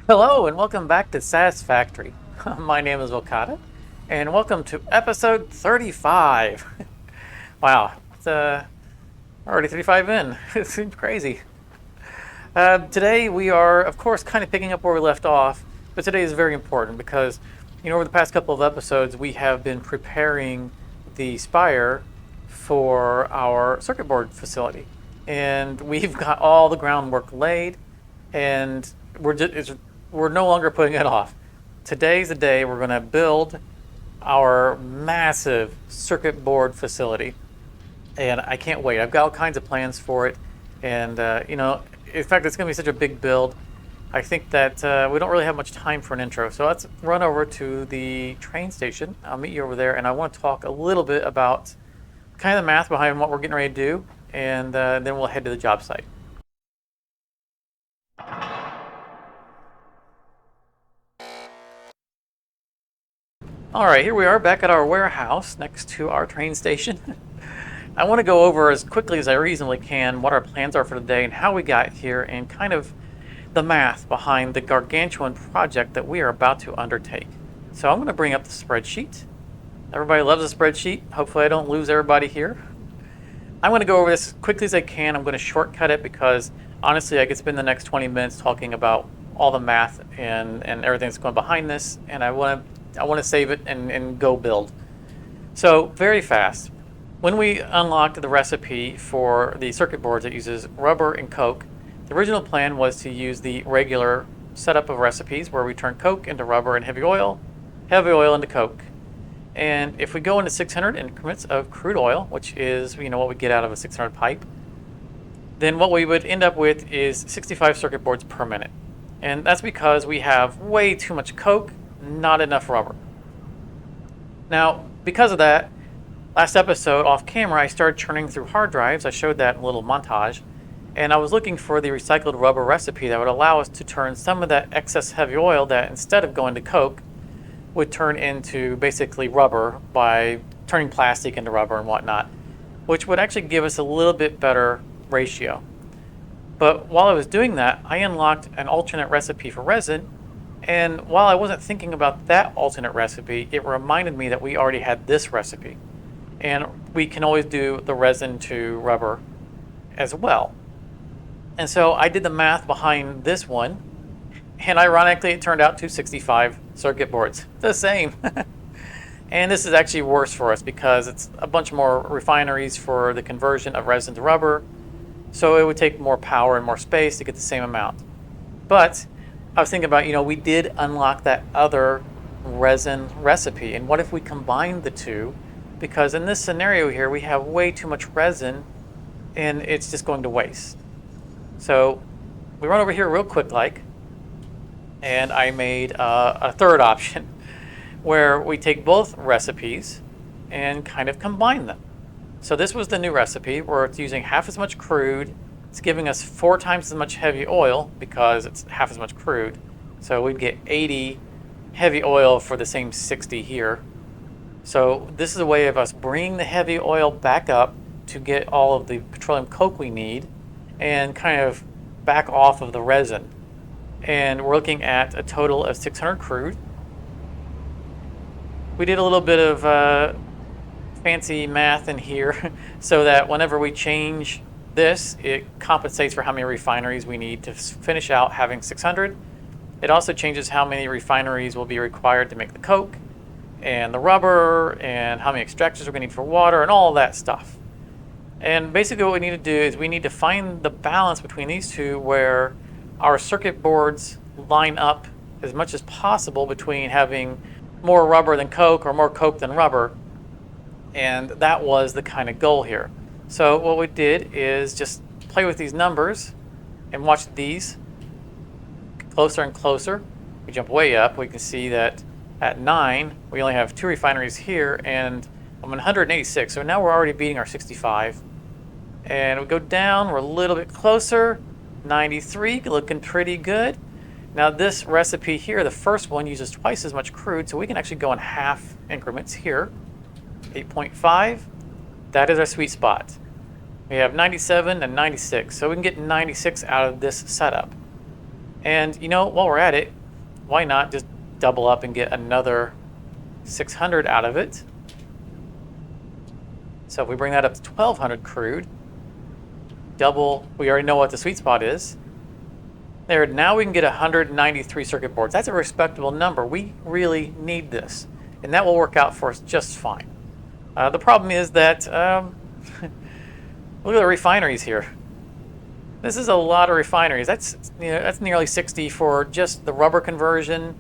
Hello and welcome back to Satisfactory. My name is Okada, and welcome to episode 35. Wow, it's already 35 in. It seems crazy. Today we are, of course, kind of picking up where we left off, but today is very important because, over the past couple of episodes we have been preparing the Spire for our circuit board facility, and we've got all the groundwork laid, and we're no longer putting it off. Today's the day we're going to build our massive circuit board facility, and I can't wait. I've got all kinds of plans for it, and in fact, it's going to be such a big build. I think that we don't really have much time for an intro, so let's run over to the train station. I'll meet you over there, and I want to talk a little bit about kind of the math behind what we're getting ready to do, and then we'll head to the job site. All right, here we are back at our warehouse next to our train station. I want to go over as quickly as I reasonably can what our plans are for today and how we got here and kind of the math behind the gargantuan project that we are about to undertake. So I'm going to bring up the spreadsheet. Everybody loves a spreadsheet. Hopefully I don't lose everybody here. I'm going to go over this as quickly as I can. I'm going to shortcut it because honestly I could spend the next 20 minutes talking about all the math and everything that's going behind this, and I want to save it and go build. So very fast. When we unlocked the recipe for the circuit boards that uses rubber and coke, the original plan was to use the regular setup of recipes where we turn coke into rubber and heavy oil into coke. And if we go into 600 increments of crude oil, which is what we get out of a 600 pipe, then what we would end up with is 65 circuit boards per minute. And that's because we have way too much coke, not enough rubber. Now, because of that, last episode off camera I started churning through hard drives. I showed that little montage, and I was looking for the recycled rubber recipe that would allow us to turn some of that excess heavy oil that instead of going to coke would turn into basically rubber by turning plastic into rubber and whatnot, which would actually give us a little bit better ratio. But while I was doing that, I unlocked an alternate recipe for resin. And while I wasn't thinking about that alternate recipe, it reminded me that we already had this recipe. And we can always do the resin to rubber as well. And so I did the math behind this one, and ironically it turned out to 65 circuit boards. The same. And this is actually worse for us because it's a bunch more refineries for the conversion of resin to rubber. So it would take more power and more space to get the same amount. But I was thinking about, we did unlock that other resin recipe, and what if we combined the two? Because in this scenario here, we have way too much resin, and it's just going to waste. So we run over here real quick and I made a third option where we take both recipes and kind of combine them. So this was the new recipe where it's using half as much crude. It's giving us 4 times as much heavy oil because it's half as much crude. So we'd get 80 heavy oil for the same 60 here. So this is a way of us bringing the heavy oil back up to get all of the petroleum coke we need and kind of back off of the resin. And we're looking at a total of 600 crude. We did a little bit of fancy math in here so that whenever we change this, it compensates for how many refineries we need to finish out having 600. It also changes how many refineries will be required to make the coke and the rubber and how many extractors we're going to need for water and all of that stuff. And basically what we need to do is we need to find the balance between these two where our circuit boards line up as much as possible between having more rubber than coke or more coke than rubber. And that was the kind of goal here. So what we did is just play with these numbers and watch these closer and closer. We jump way up. We can see that at 9, we only have 2 refineries here, and I'm 186. So now we're already beating our 65. And we go down, we're a little bit closer. 93, looking pretty good. Now this recipe here, the first one, uses twice as much crude, so we can actually go in half increments here. 8.5, that is our sweet spot. We have 97 and 96, so we can get 96 out of this setup. And while we're at it, why not just double up and get another 600 out of it? So if we bring that up to 1200 crude, double, we already know what the sweet spot is. There, now we can get 193 circuit boards. That's a respectable number. We really need this, and that will work out for us just fine. The problem is that, look at the refineries here. This is a lot of refineries. That's nearly 60 for just the rubber conversion,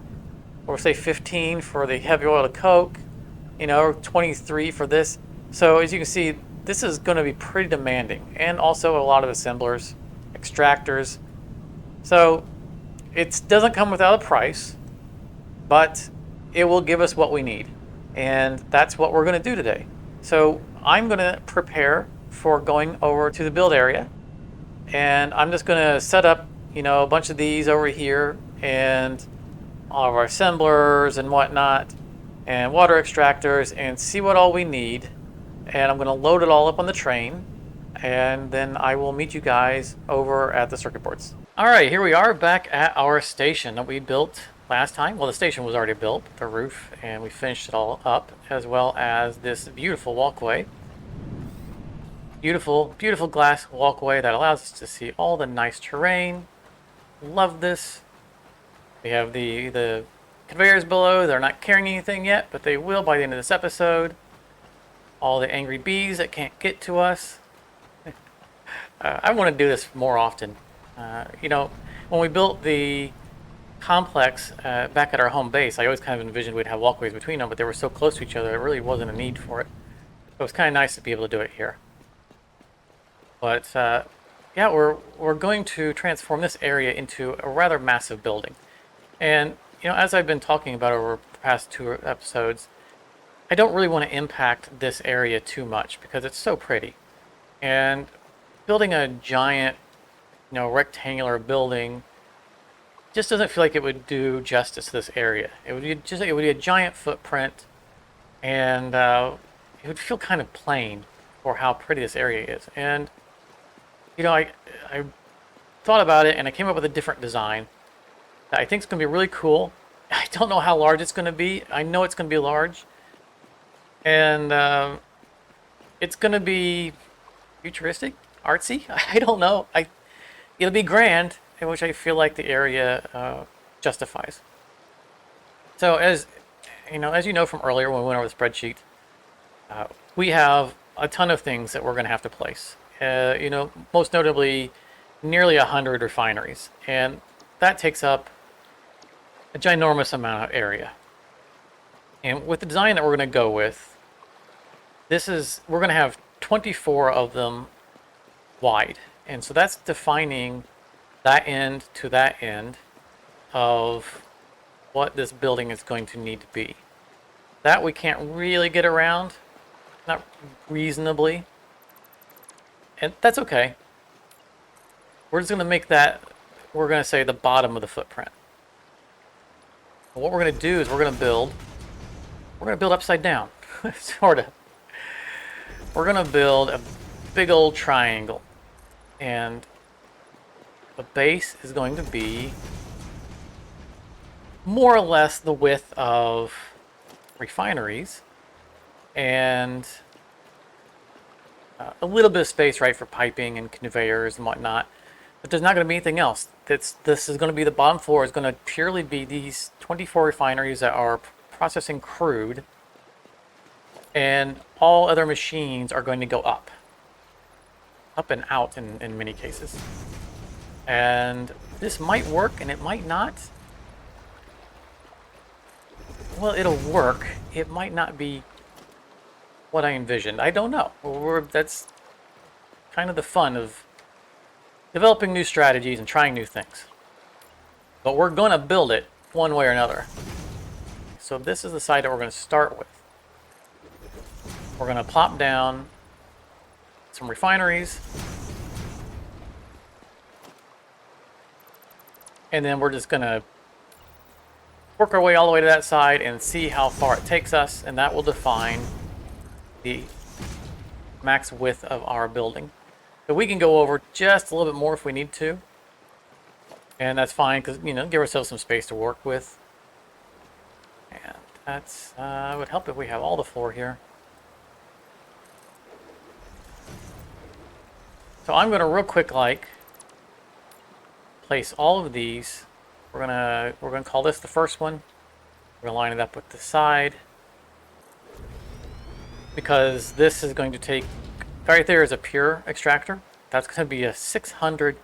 or say 15 for the heavy oil to coke, 23 for this. So as you can see, this is going to be pretty demanding, and also a lot of assemblers, extractors. So it doesn't come without a price, but it will give us what we need, and that's what we're going to do today. So I'm going to prepare for going over to the build area, and I'm just going to set up a bunch of these over here, and all of our assemblers and whatnot, and water extractors, and see what all we need. And I'm going to load it all up on the train, and then I will meet you guys over at the circuit boards. All right, here we are back at our station that we built last time. Well, the station was already built, the roof, and we finished it all up, as well as this beautiful walkway. Beautiful, beautiful glass walkway that allows us to see all the nice terrain. Love this. We have the conveyors below. They're not carrying anything yet, but they will by the end of this episode. All the angry bees that can't get to us. I want to do this more often. When we built the complex back at our home base, I always kind of envisioned we'd have walkways between them, but they were so close to each other, there really wasn't a need for it. So it was kind of nice to be able to do it here. But yeah, we're going to transform this area into a rather massive building. And as I've been talking about over the past 2 episodes, I don't really want to impact this area too much because it's so pretty. And building a giant, rectangular building just doesn't feel like it would do justice to this area. It would be a giant footprint, and it would feel kind of plain for how pretty this area is. And I thought about it, and I came up with a different design that I think is going to be really cool. I don't know how large it's going to be. I know it's going to be large. And it's going to be futuristic, artsy. I don't know. It'll be grand, which I feel like the area justifies. So as you know from earlier when we went over the spreadsheet, we have a ton of things that we're going to have to place. Most notably, nearly 100 refineries, and that takes up a ginormous amount of area. And with the design that we're going to go with, we're going to have 24 of them wide. And so that's defining that end to that end of what this building is going to need to be. That we can't really get around, not reasonably. And that's okay. We're just going to make that, we're going to say, the bottom of the footprint. And what we're going to do is we're going to build upside down, sort of. We're going to build a big old triangle, and the base is going to be more or less the width of refineries, and a little bit of space, right, for piping and conveyors and whatnot. But there's not going to be anything else. This is going to be the bottom floor is going to purely be these 24 refineries that are processing crude, and all other machines are going to go up and out in many cases. And this might work and it might not. Well, it'll work. It might not be what I envisioned. I don't know. That's kind of the fun of developing new strategies and trying new things. But we're going to build it one way or another. So this is the side that we're going to start with. We're going to plop down some refineries. And then we're just going to work our way all the way to that side and see how far it takes us. And that will define the max width of our building. So we can go over just a little bit more if we need to. And that's fine because, you know, give ourselves some space to work with. And that's would help if we have all the floor here. So I'm going to real quick place all of these. We're gonna call this the first one. We're gonna line it up with the side because this is going to take right there is a pure extractor. That's going to be a 600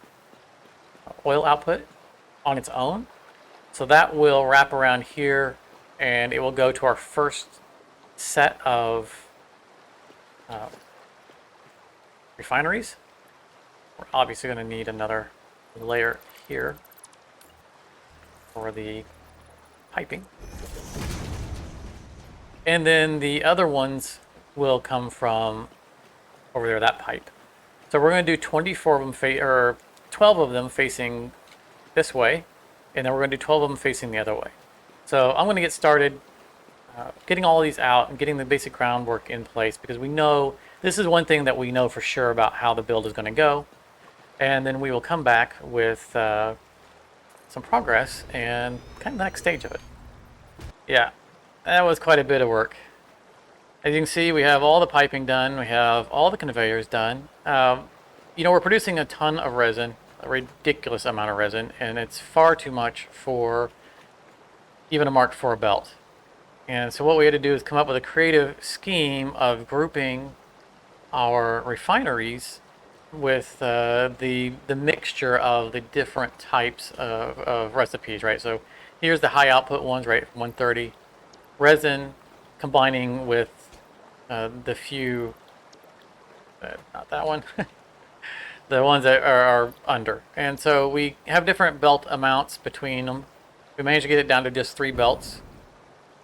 oil output on its own. So that will wrap around here, and it will go to our first set of refineries. We're obviously going to need another layer here for the piping. And then the other ones will come from over there, that pipe. So we're going to do 24 of them, or 12 of them facing this way, and then we're going to do 12 of them facing the other way. So I'm going to get started getting all of these out and getting the basic groundwork in place, because we know this is one thing that we know for sure about how the build is going to go. And then we will come back with some progress and kind of the next stage of it. Yeah, that was quite a bit of work. As you can see, we have all the piping done. We have all the conveyors done. You know, we're producing a ton of resin, a ridiculous amount of resin, and it's far too much for even a Mark IV belt. And so what we had to do is come up with a creative scheme of grouping our refineries with the mixture of the different types of recipes, right? So here's the high output ones, right? 130 resin combining with the few, not that one, the ones that are under. And so we have different belt amounts between them. We managed to get it down to just 3 belts.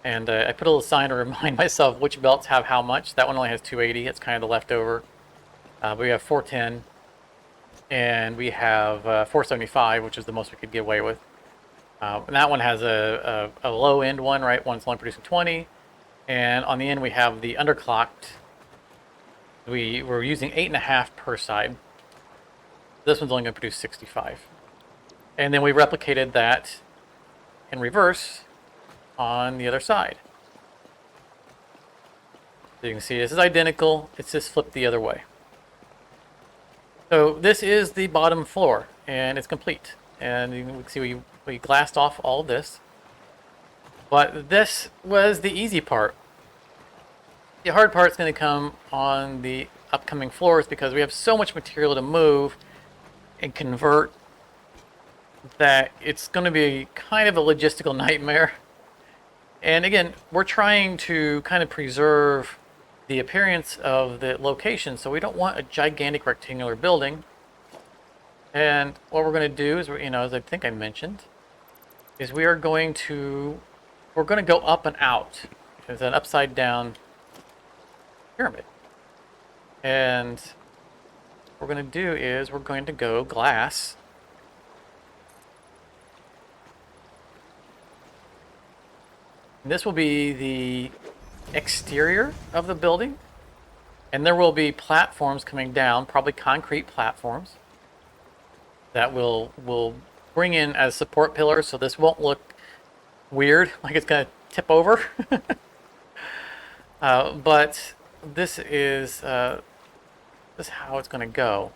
And I put a little sign to remind myself which belts have how much. That one only has 280. It's kind of the leftover. But we have 410. And we have 475, which is the most we could get away with. And that one has a low end one, right? One's only producing 20. And on the end, we have the underclocked. We're using 8.5 per side. This one's only going to produce 65. And then we replicated that in reverse on the other side. So you can see this is identical. It's just flipped the other way. So this is the bottom floor, and it's complete. And you can see we glassed off all of this. But this was the easy part. The hard part is going to come on the upcoming floors because we have so much material to move and convert that it's going to be kind of a logistical nightmare. And again, we're trying to kind of preserve the appearance of the location, so we don't want a gigantic rectangular building. And what we're going to do is, you know, as I think I mentioned, is we're going to go up and out. It's an upside down pyramid. And what we're going to do is we're going to go glass. And this will be the exterior of the building, and there will be platforms coming down, probably concrete platforms that will bring in as support pillars, so this won't look weird like it's going to tip over. But this is how it's going to go.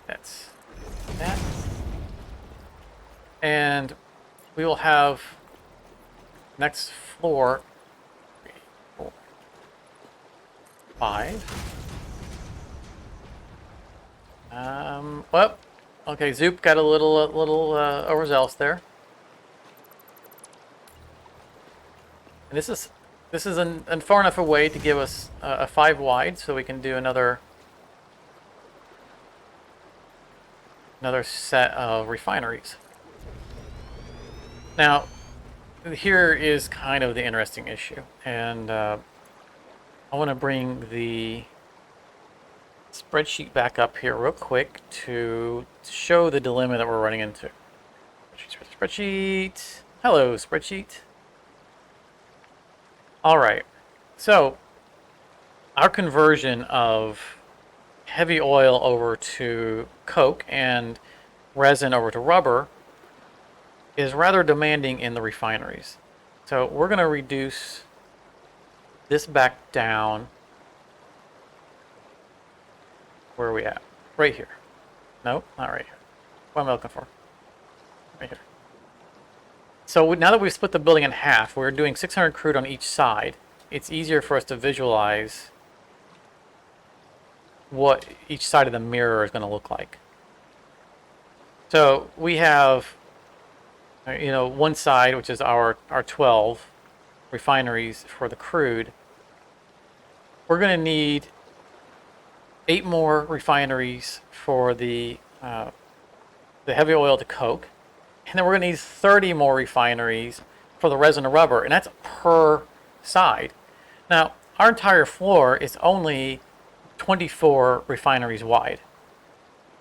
That's that, and we will have next floor 3, 4, 5. Well, okay, Zoop got a little overzealous there. And this is an far enough away to give us a 5 wide, so we can do another set of refineries. Now, here is kind of the interesting issue, and I want to bring the spreadsheet back up here real quick to show the dilemma that we're running into. Spreadsheet. Hello, spreadsheet. All right, so our conversion of heavy oil over to coke, and resin over to rubber is rather demanding in the refineries. So we're going to reduce this back down. Where are we at? Right here. Nope, not right here. What am I looking for? Right here. So now that we've split the building in half, we're doing 600 crude on each side. It's easier for us to visualize what each side of the mirror is going to look like. So we have, one side, which is our 12 refineries for the crude. We're going to need 8 more refineries for the heavy oil to coke. And then we're going to need 30 more refineries for the resin to rubber. And that's per side. Now, our entire floor is only 24 refineries wide.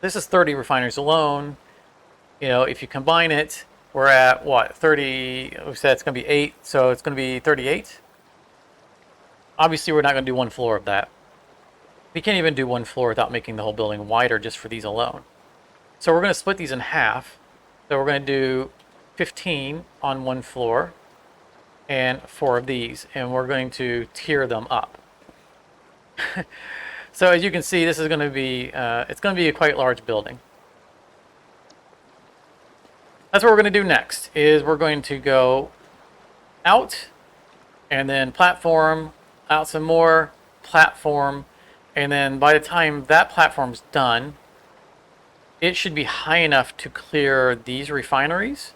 This is 30 refineries alone. If you combine it, we're at what? 30, we said it's going to be 8, so it's going to be 38. Obviously, we're not going to do one floor of that. We can't even do one floor without making the whole building wider just for these alone. So we're going to split these in half. So we're going to do 15 on one floor and 4 of these, and we're going to tier them up. So as you can see, this is going to be, it's going to be a quite large building. That's what we're going to do next, is we're going to go out and then platform, out some more, platform, and then by the time that platform's done, it should be high enough to clear these refineries,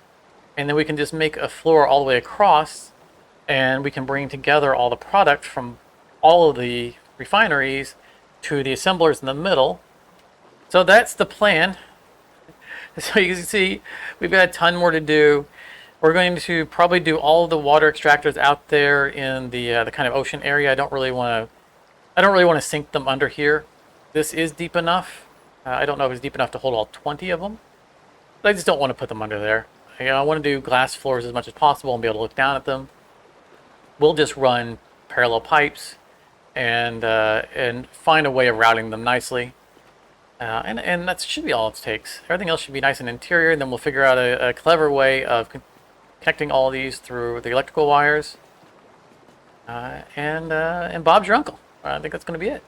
and then we can just make a floor all the way across, and we can bring together all the product from all of the refineries to the assemblers in the middle. So that's the plan. So you can see we've got a ton more to do. We're going to probably do all of the water extractors out there in the kind of ocean area. I don't really want to sink them under here. This is deep enough. I don't know if it's deep enough to hold all 20 of them, but I just don't want to put them under there. I want to do glass floors as much as possible and be able to look down at them. We'll just run parallel pipes and find a way of routing them nicely. And that should be all it takes. Everything else should be nice and interior, and then we'll figure out a clever way of connecting all these through the electrical wires. And Bob's your uncle. I think that's going to be it.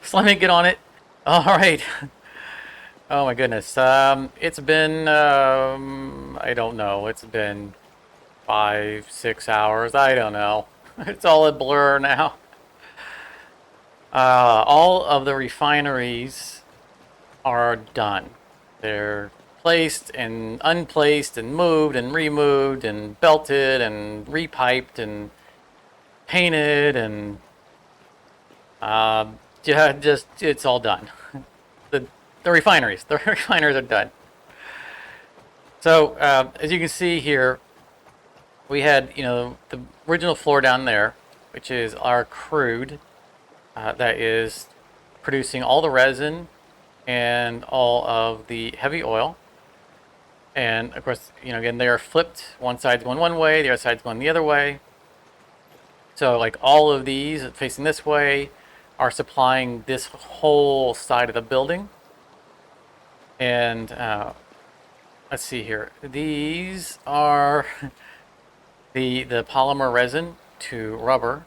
So let me get on it. All right. Oh my goodness. It's been, I don't know. It's been 5-6 hours. I don't know. It's all a blur now. All of the refineries are done. They're placed and unplaced and moved and removed and belted and repiped and painted and yeah, just it's all done. The refineries are done. So as you can see here, we had the original floor down there, which is our crude. That is producing all the resin and all of the heavy oil. And of course, again, they are flipped. One side's going one way, the other side's going the other way. So like all of these facing this way are supplying this whole side of the building. And let's see here. These are the polymer resin to rubber.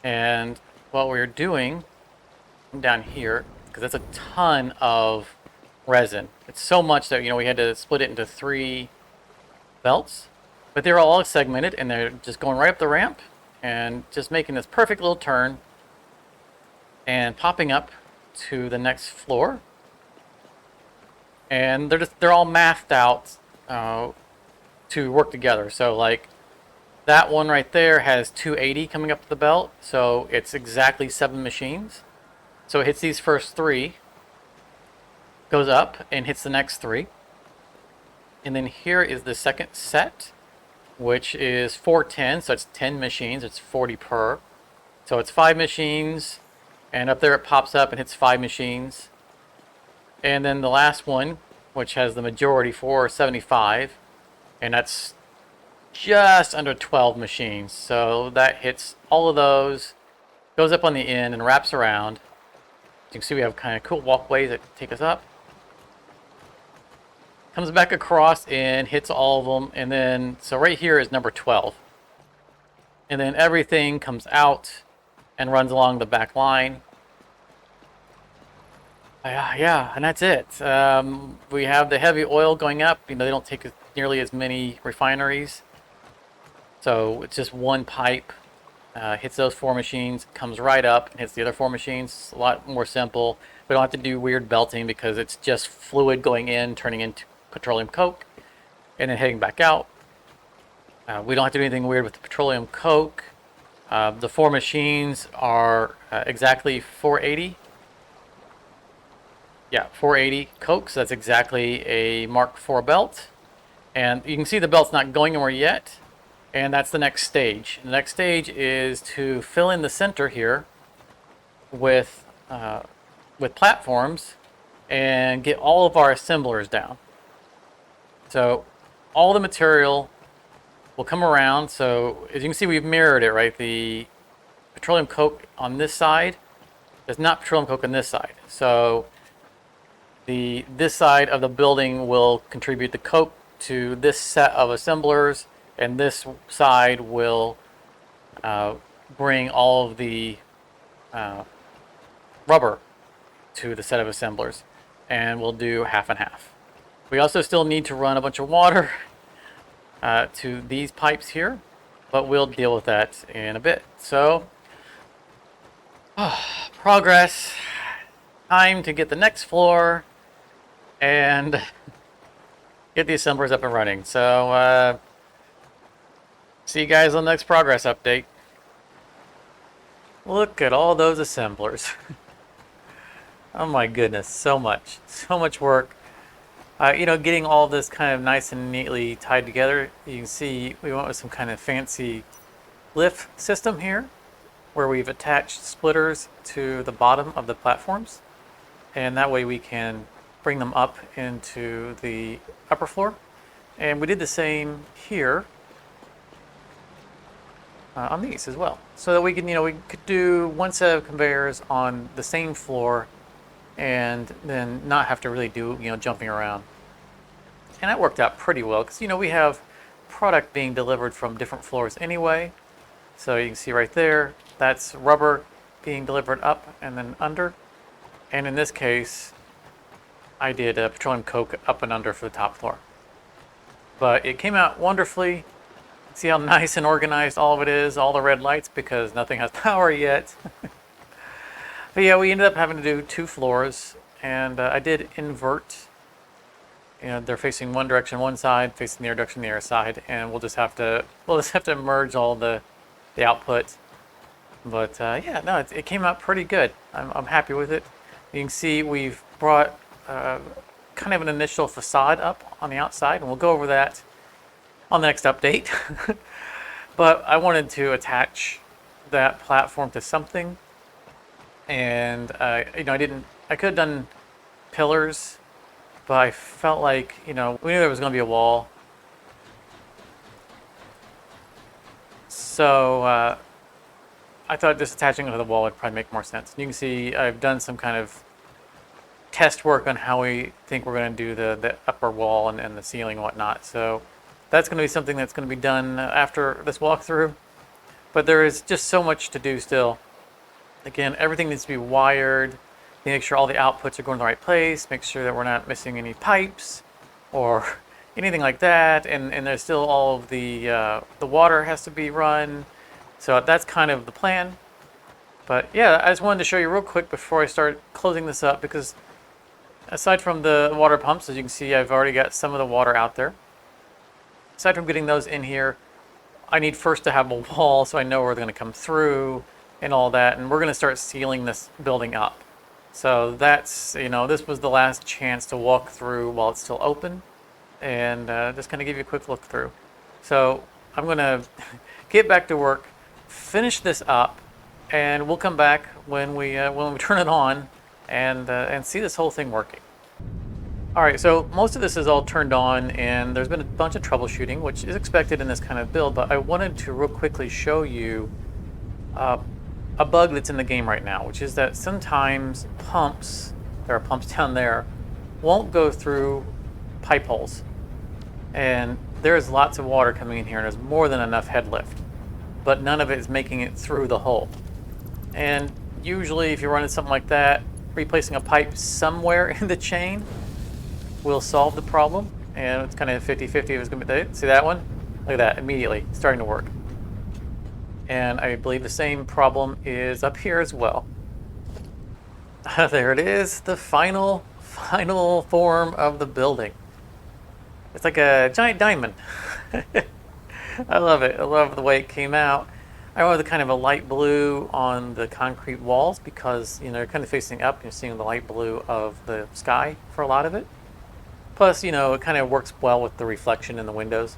And what we're doing down here, because that's a ton of resin. It's so much that we had to split it into 3 belts, but they're all segmented and they're just going right up the ramp and just making this perfect little turn and popping up to the next floor. And they're all mathed out to work together. So like that one right there has 280 coming up the belt, so it's exactly 7 machines. So it hits these first 3, goes up and hits the next 3. And then here is the second set, which is 410, so it's 10 machines, it's 40 per. So it's 5 machines, and up there it pops up and hits 5 machines. And then the last one, which has the majority, 475, and that's just under 12 machines. So that hits all of those, goes up on the end and wraps around. You can see we have kind of cool walkways that take us up. comes back across and hits all of them, and then so right here is number 12, and then everything comes out and runs along the back line. Yeah, and that's it. We have the heavy oil going up. You know, they don't take nearly as many refineries, so it's just one pipe. Hits those 4 machines, comes right up, and hits the other 4 machines. It's a lot more simple. We don't have to do weird belting because it's just fluid going in, turning into petroleum coke, and then heading back out. We don't have to do anything weird with the petroleum coke. The 4 machines are exactly 480. Yeah, 480 coke, so that's exactly a Mark IV belt. And you can see the belt's not going anywhere yet. And that's the next stage. The next stage is to fill in the center here with platforms and get all of our assemblers down. So all the material will come around. So as you can see, we've mirrored it, right? The petroleum coke on this side is not petroleum coke on this side. So this side of the building will contribute the coke to this set of assemblers, and this side will bring all of the rubber to the set of assemblers, and we'll do half and half. We also still need to run a bunch of water to these pipes here, but we'll deal with that in a bit. So, progress. Time to get the next floor and get the assemblers up and running. So, see you guys on the next progress update. Look at all those assemblers. Oh my goodness, so much work. You know, getting all this kind of nice and neatly tied together. You can see we went with some kind of fancy lift system here, where we've attached splitters to the bottom of the platforms, and that way we can bring them up into the upper floor. And we did the same here on these as well, so that we can, you know, we could do one set of conveyors on the same floor and then not have to really do, you know, jumping around. And that worked out pretty well because, you know, we have product being delivered from different floors anyway. So you can see right there, that's rubber being delivered up and then under. And in this case, I did petroleum coke up and under for the top floor. But it came out wonderfully. See how nice and organized all of it is, all the red lights, because nothing has power yet. But yeah, we ended up having to do 2 floors, and I did invert. You know, they're facing one direction one side, facing the other direction the other side, and we'll just have to merge all the output. But yeah, no, it came out pretty good. I'm happy with it. You can see we've brought kind of an initial facade up on the outside, and we'll go over that on the next update. But I wanted to attach that platform to something, and you know, I could have done pillars, but I felt like, you know, we knew there was going to be a wall, so I thought just attaching it to the wall would probably make more sense. And you can see I've done some kind of test work on how we think we're going to do the upper wall and the ceiling and whatnot. So that's going to be something that's going to be done after this walkthrough. But there is just so much to do still. Again, everything needs to be wired. Make sure all the outputs are going to the right place. Make sure that we're not missing any pipes or anything like that. And there's still all of the water has to be run. So that's kind of the plan. But yeah, I just wanted to show you real quick before I start closing this up, because aside from the water pumps, as you can see, I've already got some of the water out there. Aside from getting those in here, I need first to have a wall so I know where they're going to come through and all that. And we're going to start sealing this building up. So that's, you know, this was the last chance to walk through while it's still open, and just kind of give you a quick look through. So I'm going to get back to work, finish this up, and we'll come back when we turn it on and see this whole thing working. All right, so most of this is all turned on, and there's been a bunch of troubleshooting, which is expected in this kind of build, but I wanted to real quickly show you a bug that's in the game right now, which is that sometimes pumps, there are pumps down there, won't go through pipe holes. And there's lots of water coming in here, and there's more than enough head lift. But none of it is making it through the hole. And usually if you're running something like that, replacing a pipe somewhere in the chain will solve the problem. And it's kind of 50-50 if it's going to be, see that one? Look at that, immediately starting to work. And I believe the same problem is up here as well. There it is, the final form of the building. It's like a giant diamond. I love it. I love the way it came out. I went with kind of a light blue on the concrete walls because, you know, you're kind of facing up. You're seeing the light blue of the sky for a lot of it. Plus, you know, it kind of works well with the reflection in the windows.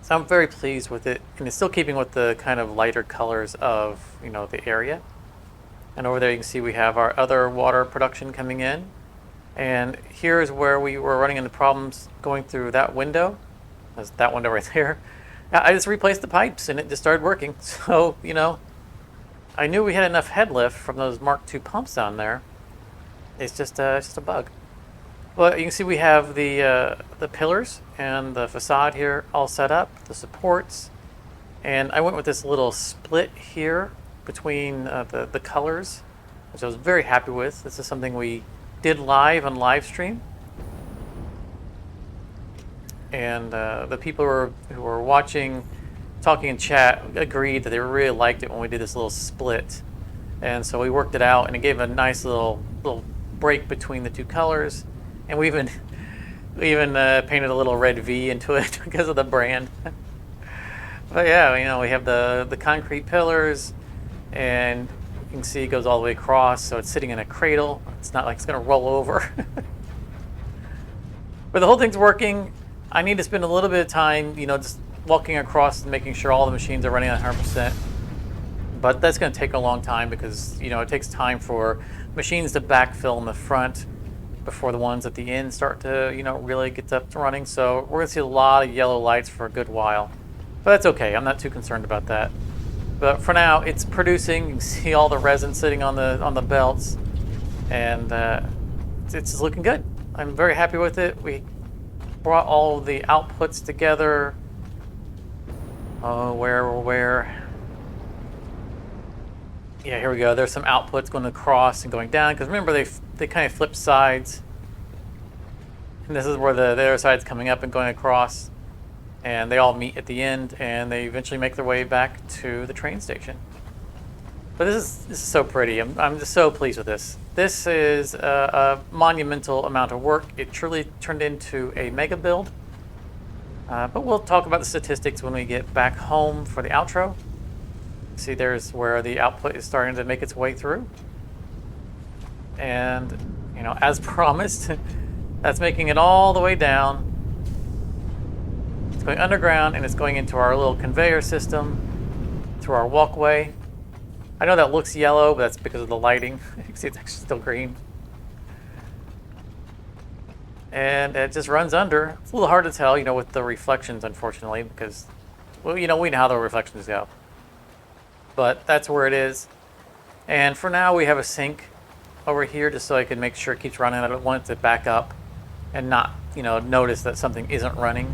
So I'm very pleased with it. And it's still keeping with the kind of lighter colors of, you know, the area. And over there you can see we have our other water production coming in. And here's where we were running into problems going through that window. That's that window right there. I just replaced the pipes and it just started working. So, you know, I knew we had enough head lift from those Mark II pumps down there. It's just a bug. Well, you can see we have the pillars and the facade here all set up, the supports. And I went with this little split here between the colors, which I was very happy with. This is something we did live on live stream. And the people who were watching, talking in chat, agreed that they really liked it when we did this little split. And so we worked it out, and it gave a nice little break between the two colors. And we even painted a little red V into it because of the brand. But yeah, you know, we have the concrete pillars, and you can see it goes all the way across, so it's sitting in a cradle. It's not like it's going to roll over. But the whole thing's working. I need to spend a little bit of time, you know, just walking across and making sure all the machines are running at 100%. But that's going to take a long time because, you know, it takes time for machines to backfill in the front before the ones at the end start to, you know, really get up to running. So we're going to see a lot of yellow lights for a good while. But that's okay. I'm not too concerned about that. But for now, it's producing. You can see all the resin sitting on the belts. And it's looking good. I'm very happy with it. We brought all of the outputs together. Oh, where? Yeah, here we go. There's some outputs going across and going down. Because remember, they kind of flip sides. And this is where the other side's coming up and going across. And they all meet at the end. And they eventually make their way back to the train station. But this is so pretty. I'm just so pleased with this. This is a monumental amount of work. It truly turned into a mega build. But we'll talk about the statistics when we get back home for the outro. See, there's where the output is starting to make its way through. And, you know, as promised, that's making it all the way down. It's going underground, and it's going into our little conveyor system through our walkway. I know that looks yellow, but that's because of the lighting. You can see it's actually still green. And it just runs under. It's a little hard to tell, you know, with the reflections, unfortunately, because, well, you know, we know how the reflections go. But that's where it is. And for now, we have a sink over here just so I can make sure it keeps running. I don't want it to back up and not, you know, notice that something isn't running.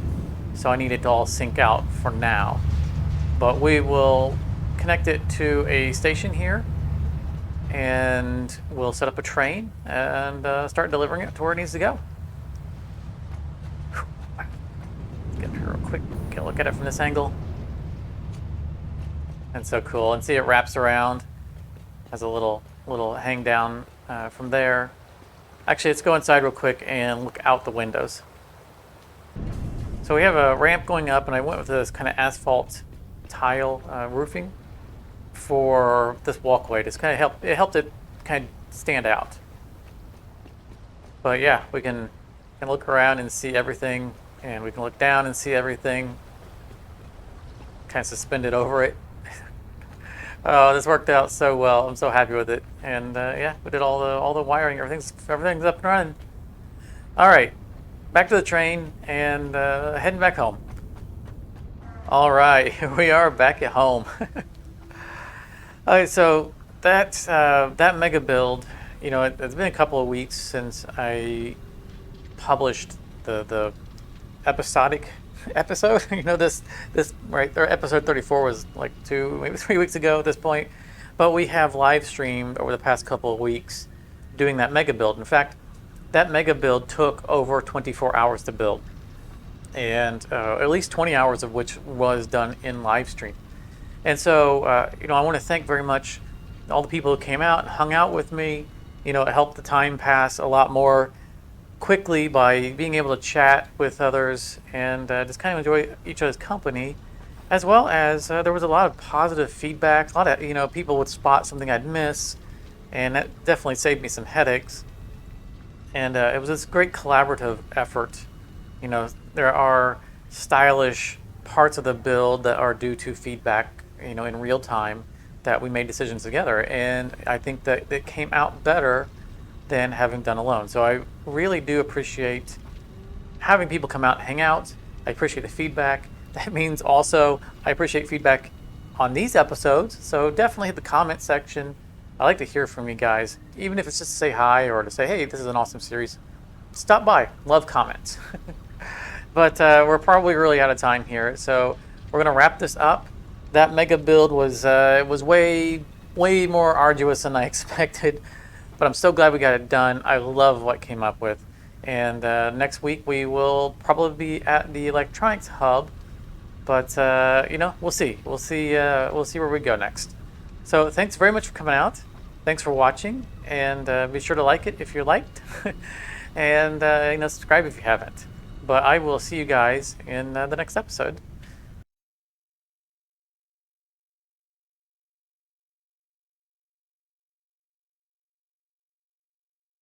So I need it to all sync out for now. But we will connect it to a station here, and we'll set up a train and start delivering it to where it needs to go. Get here real quick, get a look at it from this angle. That's so cool. And see, it wraps around, has a little hang down from there. Actually, let's go inside real quick and look out the windows. So we have a ramp going up, and I went with this kind of asphalt tile roofing for this walkway. Just kind of helped it kind of stand out. But yeah, we can look around and see everything, and we can look down and see everything. Kind of suspended over it. Oh, this worked out so well. I'm so happy with it. And yeah, we did all the wiring. Everything's up and running. All right, back to the train and heading back home. All right, here we are back at home. All right, so that mega build, you know, it's been a couple of weeks since I published the episodic episode. You know, this right there, episode 34 was like 2, maybe 3 weeks ago at this point. But we have live streamed over the past couple of weeks doing that mega build. In fact, that mega build took over 24 hours to build, and at least 20 hours of which was done in live stream. And so, you know, I want to thank very much all the people who came out and hung out with me. You know, it helped the time pass a lot more quickly by being able to chat with others and just kind of enjoy each other's company, as well as there was a lot of positive feedback. A lot of, you know, people would spot something I'd miss, and that definitely saved me some headaches. And it was this great collaborative effort. You know, there are stylish parts of the build that are due to feedback, you know, in real time, that we made decisions together, and I think that it came out better than having done alone. So I really do appreciate having people come out and hang out. I appreciate the feedback. That means also I appreciate feedback on these episodes. So definitely hit the comment section. I like to hear from you guys, even if it's just to say hi or to say, hey, this is an awesome series. Stop by. Love comments. But we're probably really out of time here, so we're gonna wrap this up. That mega build was way more arduous than I expected, but I'm so glad we got it done. I love what came up with. And next week we will probably be at the electronics hub, but you know, we'll see where we go next. So thanks very much for coming out. Thanks for watching, and be sure to like it if you liked, and you know, subscribe if you haven't. But I will see you guys in the next episode.